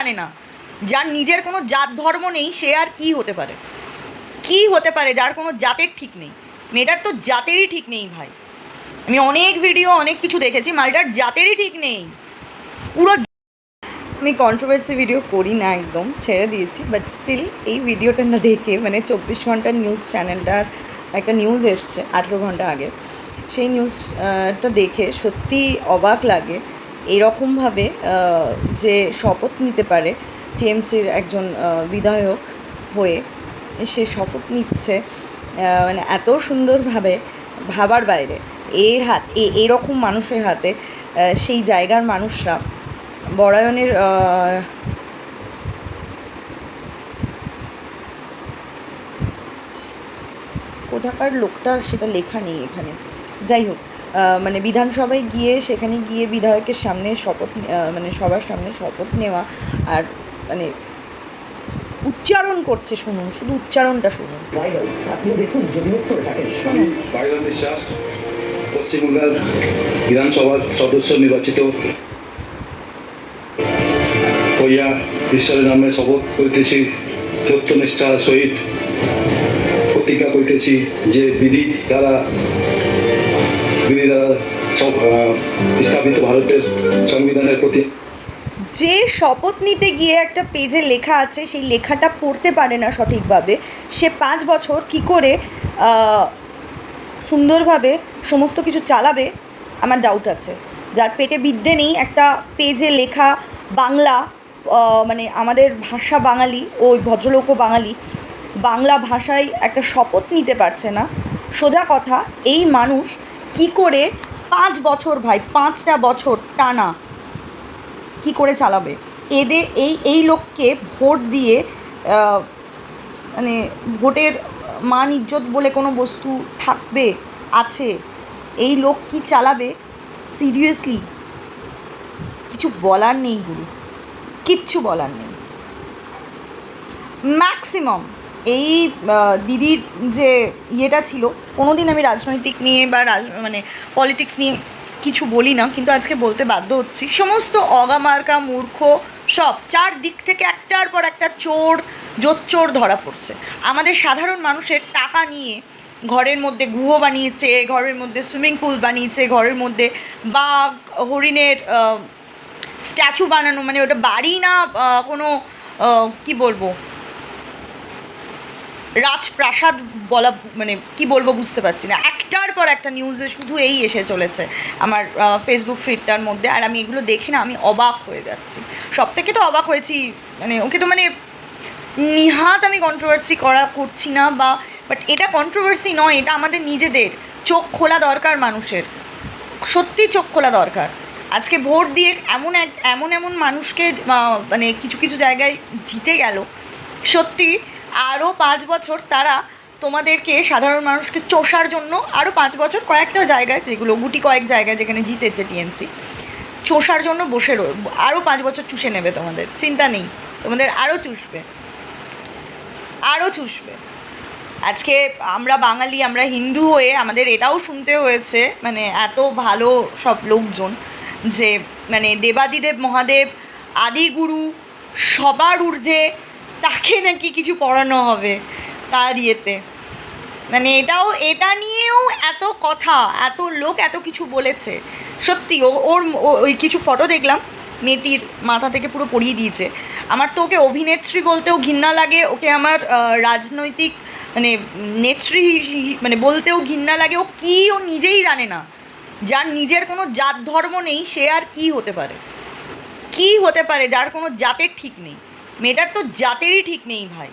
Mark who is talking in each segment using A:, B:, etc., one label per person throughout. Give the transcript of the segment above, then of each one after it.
A: জানে না, যার নিজের কোনো জাত ধর্ম নেই, সে আর কি হতে পারে? কি হতে পারে যার কোনো জাতের ঠিক নেই? মেয়েটার তো জাতেরই ঠিক নেই ভাই। আমি অনেক ভিডিও অনেক কিছু দেখেছি, মালটার জাতেরই ঠিক নেই পুরো। আমি কন্ট্রোভার্সি ভিডিও করি না, একদম ছেড়ে দিয়েছি, বাট স্টিল এই ভিডিওটা না দেখে, মানে 24 ঘন্টা নিউজ চ্যানেলটার একটা নিউজ এসছে 18 ঘন্টা আগে, সেই নিউজটা দেখে সত্যি অবাক লাগে। এরকমভাবে যে শপথ নিতে পারে টিএমসির একজন বিধায়ক হয়ে, সে শপথ নিচ্ছে মানে এত সুন্দরভাবে, ভাবার বাইরে। এরকম মানুষের হাতে সেই জায়গার মানুষরা বরায়নের কোথাকার লোকটা সেটা লেখা নেই এখানে, যাই হোক, মানে বিধানসভায় গিয়ে সেখানে গিয়ে বিধায়কের সামনে শপথ, মানে সবার সামনে শপথ নেওয়া, আর মানে উচ্চারণ করছে, শুনুন, শুধু উচ্চারণটা শুনুন।
B: আপনিও দেখুন যদি মিস করে থাকেন।
A: শুনুন।
C: বাইরন বিশ্বাস, পশ্চিমবঙ্গের বিধানসভার সদস্য নির্বাচিত হইয়া ঈশ্বরের নামে শপথ করিতেছি, সত্যনিষ্ঠার সহিত প্রতিজ্ঞা করিতেছি যে বিধি দ্বারা স্থাপিত ভারতের সংবিধানের প্রতি।
A: যে শপথ নিতে গিয়ে একটা পেজে লেখা আছে, সেই লেখাটা পড়তে পারে না সঠিকভাবে, সে 5 বছর কি করে সুন্দরভাবে সমস্ত কিছু চালাবে, আমার ডাউট আছে। যার পেটে বিদ্যে নেই, একটা পেজে লেখা বাংলা, মানে আমাদের ভাষা বাঙালি, ওই ভদ্রলোকও বাঙালি, বাংলা ভাষায় একটা শপথ নিতে পারছে না। সোজা কথা, এই মানুষ কি করে 5 বছর ভাই, 5টা বছর টানা কি করে চালাবে? এই লোককে ভোট দিয়ে, মানে ভোটের মান ইজ্জত বলে কোনো বস্তু থাকবে, আছে? এই লোক কি চালাবে? সিরিয়াসলি কিছু বলার নেই গুরু, কিচ্ছু বলার নেই। ম্যাক্সিমাম এই দিদির যে ইয়েটা ছিল, কোনো দিন আমি রাজনৈতিক নিয়ে বা মানে পলিটিক্স নিয়ে কিছু বলি না, কিন্তু আজকে বলতে বাধ্য হচ্ছি। সমস্ত অগামার্কা মূর্খ সব চারদিক থেকে একটার পর একটা জোচ্চোর ধরা পড়ছে। আমাদের সাধারণ মানুষের টাকা নিয়ে ঘরের মধ্যে গুহ বানিয়েছে, ঘরের মধ্যে সুইমিং পুল বানিয়েছে, ঘরের মধ্যে বাঘ হরিণের স্ট্যাচু বানানো, মানে ওটা বাড়ি না, কোনো কি বলবো, রাজপ্রাসাদ বলা, মানে কি বলবো বুঝতে পারছি না। একটার পর একটা নিউজে শুধু এই এসে চলেছে আমার ফেসবুক ফিডটার মধ্যে, আর আমি এগুলো দেখে না আমি অবাক হয়ে যাচ্ছি। সব থেকে তো অবাক হয়েছি, মানে ওকে তো মানে নিহাত আমি কন্ট্রোভার্সি করছি না, বাট এটা কন্ট্রোভার্সি নয়, এটা আমাদের নিজেদের চোখ খোলা দরকার মানুষের, সত্যি চোখ খোলা দরকার। আজকে ভোট দিয়ে এমন মানুষকে মানে কিছু কিছু জায়গায় জিতে গেল, সত্যি আরও 5 বছর তারা তোমাদেরকে, সাধারণ মানুষকে চষার জন্য আরও 5 বছর কয়েকটা জায়গায়, যেগুলো কয়েক জায়গায় যেখানে জিতেছে টিএমসি, চষার জন্য বসে আরও 5 বছর চুষে নেবে তোমাদের, চিন্তা নেই, তোমাদের আরও চুষবে। আজকে আমরা বাঙালি, আমরা হিন্দু হয়ে আমাদের এটাও শুনতে হয়েছে, মানে এত ভালো সব লোকজন, যে মানে দেবাদিদেব মহাদেব আদিগুরু সবার ঊর্ধ্বে, তাকে নাকি কিছু পড়ানো হবে তার ইয়েতে, মানে এটা নিয়েও এত কথা, এত লোক এত কিছু বলেছে। সত্যি ওর ওই কিছু ফটো দেখলাম, মেয়েটির মাথা থেকে পুরো পরিয়ে দিয়েছে। আমার তো ওকে অভিনেত্রী বলতেও ঘৃণা লাগে, ওকে আমার রাজনৈতিক মানে নেত্রী মানে বলতেও ঘৃণা লাগে। ও কী, ও নিজেই জানে না। যার নিজের কোনো জাত ধর্ম নেই, সে আর কি হতে পারে? কি হতে পারে যার কোনো জাতের ঠিক নেই? মেয়েটার তো জাতেরই ঠিক নেই ভাই।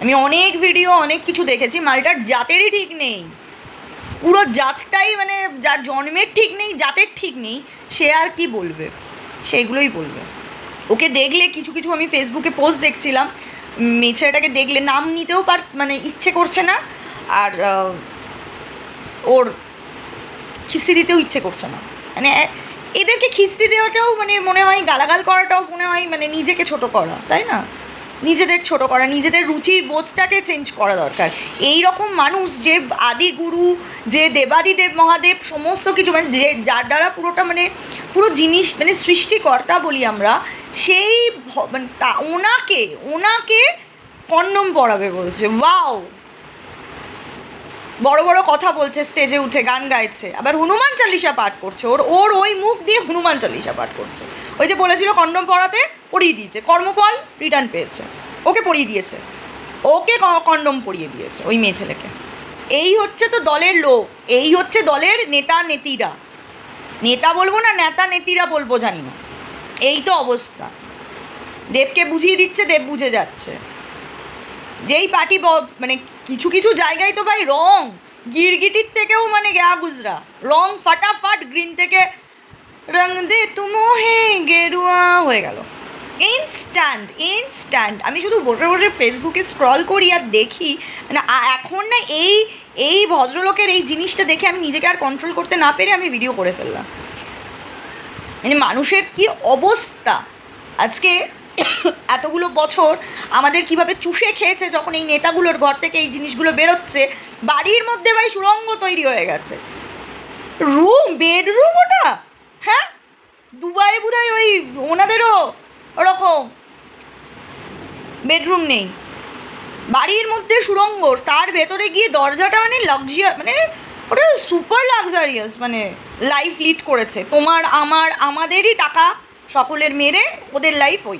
A: আমি অনেক ভিডিও অনেক কিছু দেখেছি, মালটার জাতেরই ঠিক নেই, পুরো জাতটাই, মানে যার জন্মের ঠিক নেই, জাতের ঠিক নেই, সে আর কি বলবে? সেইগুলোই বলবে। ওকে দেখলে কিছু কিছু আমি ফেসবুকে পোস্ট দেখছিলাম, ছেলেটাকে দেখলে নাম নিতেও মানে ইচ্ছে করছে না, আর ওর খিস্তি দিতেও ইচ্ছে করছে না। মানে এদেরকে খিস্তি দেওয়াটাও মানে মনে হয়, গালাগাল করাটাও মনে হয় মানে নিজেকে ছোট করা, তাই না? নিজেদের ছোট করা, নিজেদের রুচির বোধটাকে চেঞ্জ করা দরকার। এই রকম মানুষ যে আদি গুরু, যে দেবাদিদেব মহাদেব সমস্ত কিছু মানে যে যার দ্বারা পুরোটা মানে পুরো জিনিস মানে সৃষ্টিকর্তা বলি আমরা, সেই মানে ওনাকে কন্ডম পরাবে বলছে। ওয়াও, বড় বড় কথা বলছে, স্টেজে উঠে গান গাইছে, আবার হনুমান চালিসা পাঠ করছে। ওর ওই মুখ দিয়ে হনুমান চালিসা পাঠ করছে। ওই যে বলেছিল কন্ডম পরাতে, পরিয়ে দিয়েছে, কর্মফল রিটার্ন পেয়েছে, ওকে পরিয়ে দিয়েছে, ওকে কন্ডম পরিয়ে দিয়েছে ওই মেয়ে ছেলেকে। এই হচ্ছে তো দলের লোক, এই হচ্ছে দলের নেতা নেতিরা, নেতা বলবো না নেতা নেতিরা বলবো জানি না, এই তো অবস্থা। দেবকে বুঝিয়ে দিচ্ছে, দেব বুঝে যাচ্ছে। যেই পার্টি মানে কিছু কিছু জায়গায় তো ভাই রং গিরগিটির থেকেও মানে গা গুজরা রং ফাটাফাট, গ্রিন থেকে রং দে তুমো হে গেরুয়া হয়ে গেল ইনস্ট্যান্ট। আমি শুধু বসে বসে ফেসবুকে স্ক্রল করি আর দেখি, মানে এখন না এই ভদ্রলোকের এই জিনিসটা দেখে আমি নিজেকে আর কন্ট্রোল করতে না পেরে আমি ভিডিও করে ফেললাম। মানে মানুষের কি অবস্থা আজকে। এতগুলো বছর আমাদের কিভাবে চুষে খেয়েছে, যখন এই নেতাগুলোর ঘর থেকে এই জিনিসগুলো বেরোচ্ছে, বাড়ির মধ্যে ভাই সুড়ঙ্গ তৈরি হয়ে গেছে। বেডরুম ওটা, হ্যাঁ, দুবাইয়ে বোধহয় ওই ওনাদেরও ওরকম বেডরুম নেই, বাড়ির মধ্যে সুড়ঙ্গ, তার ভেতরে গিয়ে দরজাটা মানে মানে ওটা সুপার লাক্সারিয়াস মানে লাইফ লিড করেছে। তোমার আমাদেরই টাকা সকলের মেরে ওদের লাইফ ওই।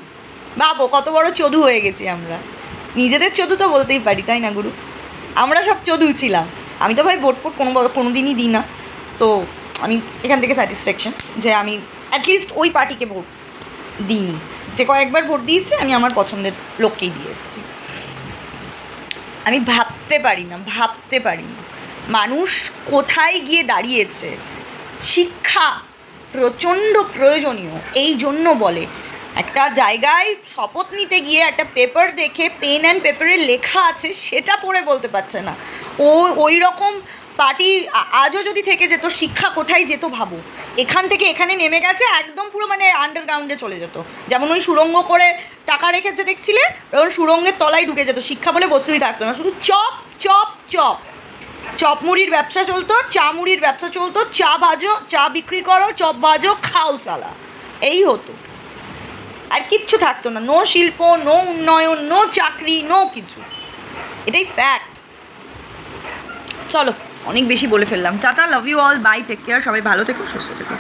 A: ভাবো কত বড় চোদু হয়ে গেছি আমরা। নিজেদের চোদু তো বলতেই পারি, তাই না গুরু? আমরা সব চোদু ছিলাম। আমি তো ভাই ভোট কোনো দিনই দিই না, তো আমি এখান থেকে স্যাটিসফ্যাকশন যে আমি অ্যাটলিস্ট ওই পার্টিকে ভোট দিইনি। যে কয়েকবার ভোট দিয়েছি আমি আমার পছন্দের লোককেই দিয়ে এসেছি। আমি ভাবতে পারি না মানুষ কোথায় গিয়ে দাঁড়িয়েছে। শিক্ষা প্রচণ্ড প্রয়োজনীয়, এই জন্য বলে একটা জায়গায় শপথ নিতে গিয়ে একটা পেপার দেখে পেন অ্যান্ড পেপারে লেখা আছে সেটা পড়ে বলতে পারছে না। ওই রকম পার্টি আজও যদি থেকে যেত, শিক্ষা কোথায় যেত ভাবো। এখান থেকে এখানে নেমে গেছে, একদম পুরো মানে আন্ডারগ্রাউন্ডে চলে যেত। যেমন ওই সুড়ঙ্গ করে টাকা রেখেছে দেখছিলে, ওই সুড়ঙ্গের তলায় ঢুকে যেত, শিক্ষা বলে বস্তুই থাকতো না, শুধু চপ চপ চপ। চপ মুড়ির ব্যবসা চলতো, চা মুড়ির ব্যবসা চলতো, চা ভাজো, চা বিক্রি করো, চপ ভাজো, খাও সালা, এই হতো। আর কিচ্ছু থাকতো না, নো শিল্প, নো উন্নয়ন, নো চাকরি, নো কিছু। এটাই ফ্যাক্ট। চলো, অনেক বেশি বলে ফেললাম। Tata, love you all, bye, take care, সবাই ভালো থেকো, সুস্থ থেকো।